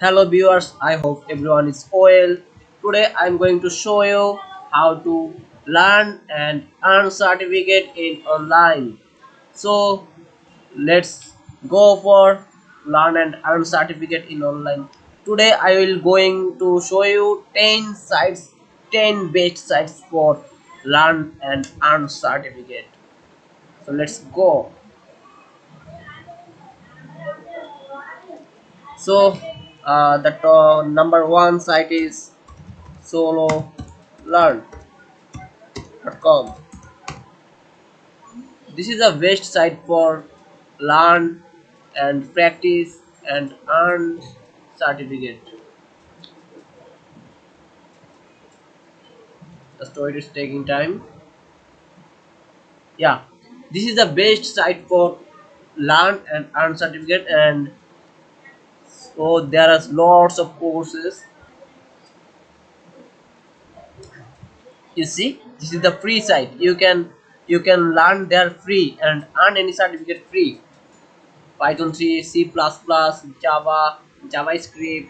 Hello viewers, I hope everyone is well. Today I am going to show you how to learn and earn certificate in online. So let's go for learn and earn certificate in online. Today I will going to show you 10 sites, 10 best sites for learn and earn certificate. So let's go. So the number one site is solo learn.com. This is a best site for learn and practice and earn certificate. The story is taking time. Yeah, this is the best site for learn and earn certificate, and so there are lots of courses. You see, this is the free site. You can learn there free and earn any certificate free. Python 3, C++, Java, JavaScript,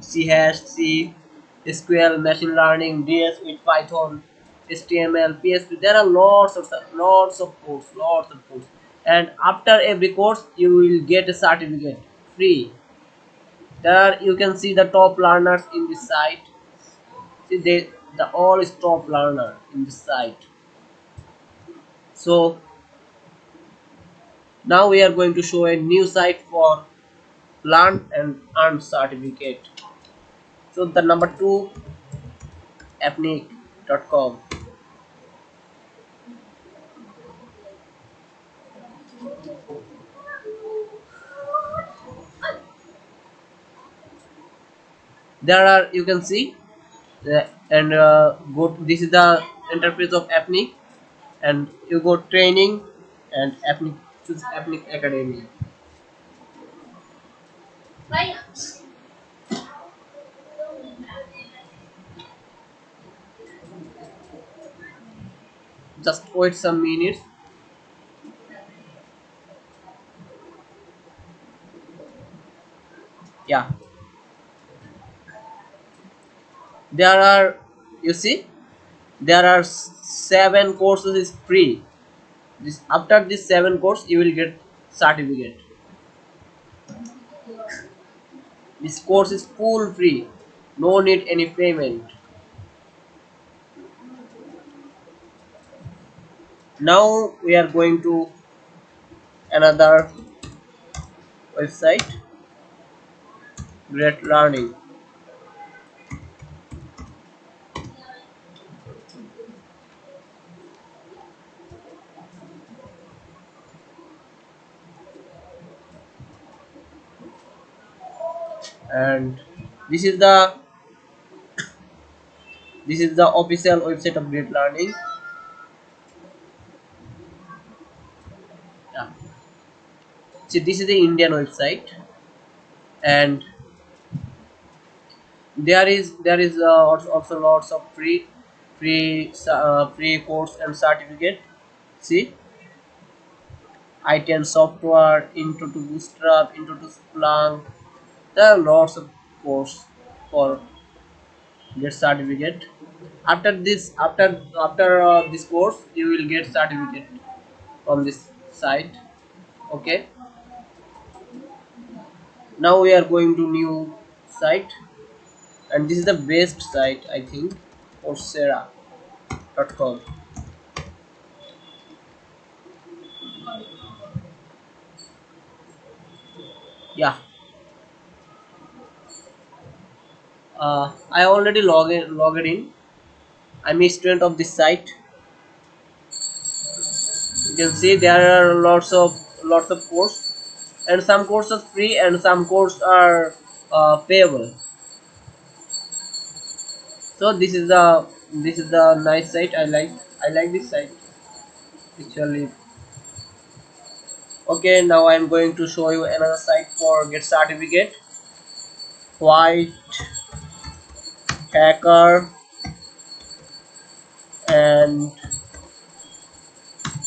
C hash, C, SQL, machine learning, DS with Python, HTML, PHP. There are lots of course. And after every course, you will get a certificate free. There you can see the top learners in this site. See, the all is top learner in this site. So now we are going to show a new site for learn and earn certificate. So the number two, ethnic.com. There are, you can see, and go. This is the interface of ethnic, and you go training and ethnic, choose ethnic academy. Just wait some minutes. Yeah, there are, you see, there are seven courses is free. This after this seven course you will get certificate. This course is full free, no need any payment. Now we are going to another website, Great Learning. And this is the official website of Great Learning. Yeah. See, this is the Indian website, and there is also lots of free course and certificate. See, I10 software, into to Bootstrap, into to Splunk. There are lots of course for get certificate. After this course, you will get certificate from this site. Okay. Now we are going to new site, and this is the best site, I think, Coursera.com. Yeah, I already logged in. I'm a student of this site. You can see there are lots of course, and some courses are free and some courses are payable. So this is the nice site. I like this site actually. Okay, now I'm going to show you another site for get certificate. White hacker and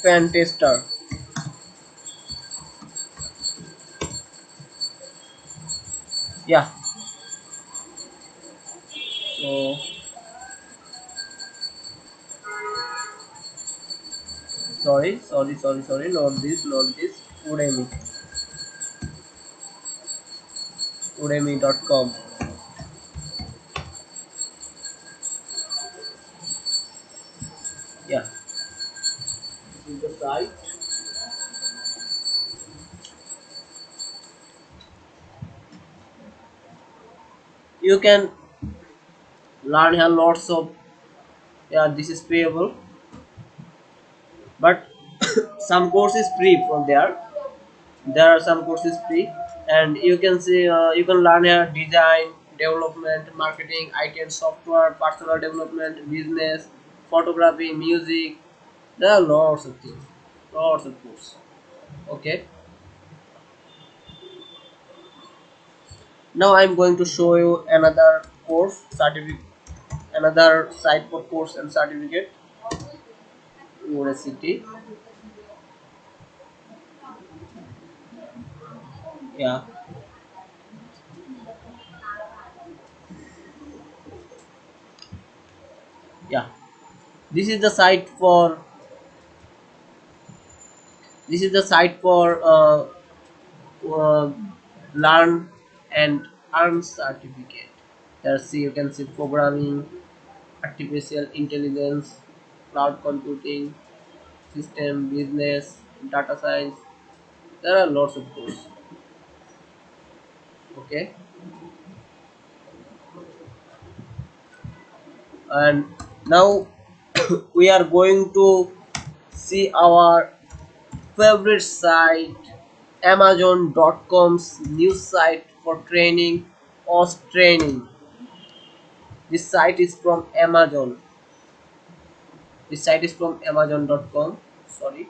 pen tester. Yeah. So sorry, not this, not this. Udemy, udemy.com. Yeah, this is the site. You can learn here lots of. Yeah, this is payable, but some course is free from there. There are some courses free, and you can see you can learn here design, development, marketing, IT and software, personal development, business, photography, music. There are lots of things, lots of courses. Okay, now I'm going to show you another course certificate, another site for course and certificate university. Yeah, yeah. This is the site for this is the site for uh, learn and earn certificate. There see you can see programming, artificial intelligence, cloud computing, system business, data science. There are lots of courses. Okay, and now we are going to see our favorite site, Amazon.com's new site for training, OS training. This site is from Amazon. This site is from Amazon.com. Sorry.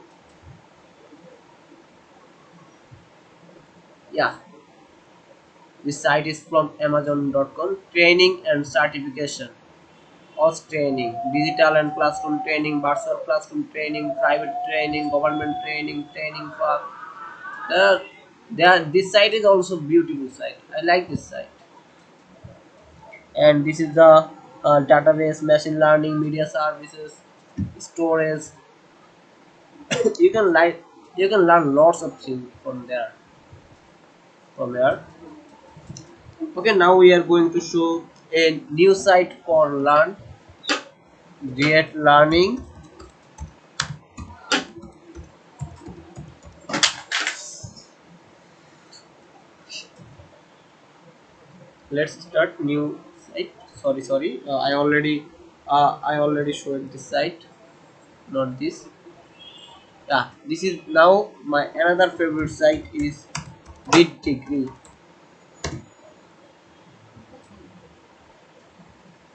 Yeah, this site is from Amazon.com. Training and certification. OS training, digital and classroom training, virtual classroom training, private training, government training, training for. There, this site is also beautiful site. I like this site. And this is the database, machine learning, media services, storage. you can like you can learn lots of things from there. From there. Okay, now we are going to show a new site for learn, create learning. Let's start new site. Sorry. I already showed this site, not this. Yeah, this is now my another favorite site is Read Degree.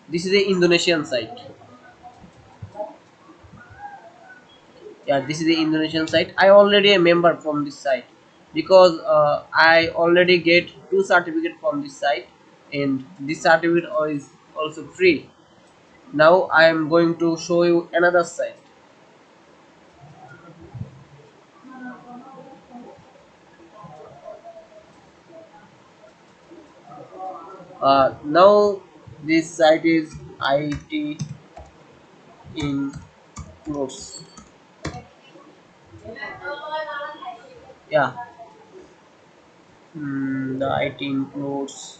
This is a Indonesian site. Yeah, this is the Indonesian site. I already a member from this site because I already get two certificate from this site, and this certificate is also free. Now I am going to show you another site. Now this site is IT in clothes. Yeah, the IT includes.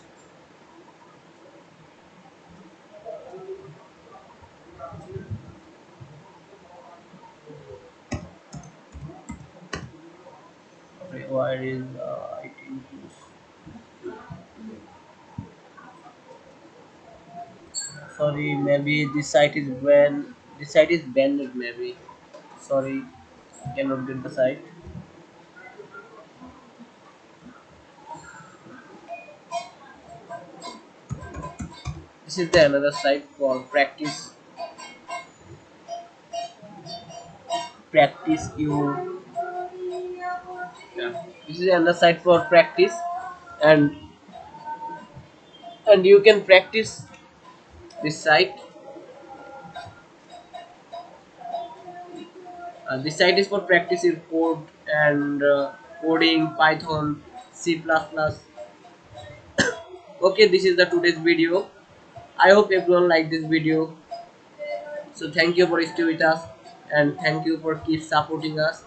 Where is IT includes? Sorry, maybe this site is banned. This site is banned. Maybe. Sorry, cannot get the site. This is the another site for practice you. Yeah. This is another site for practice, and you can practice this site. This site is for practice in code and coding Python, C++. Okay, this is the today's video. I hope everyone liked this video. So thank you for staying with us, and thank you for keep supporting us.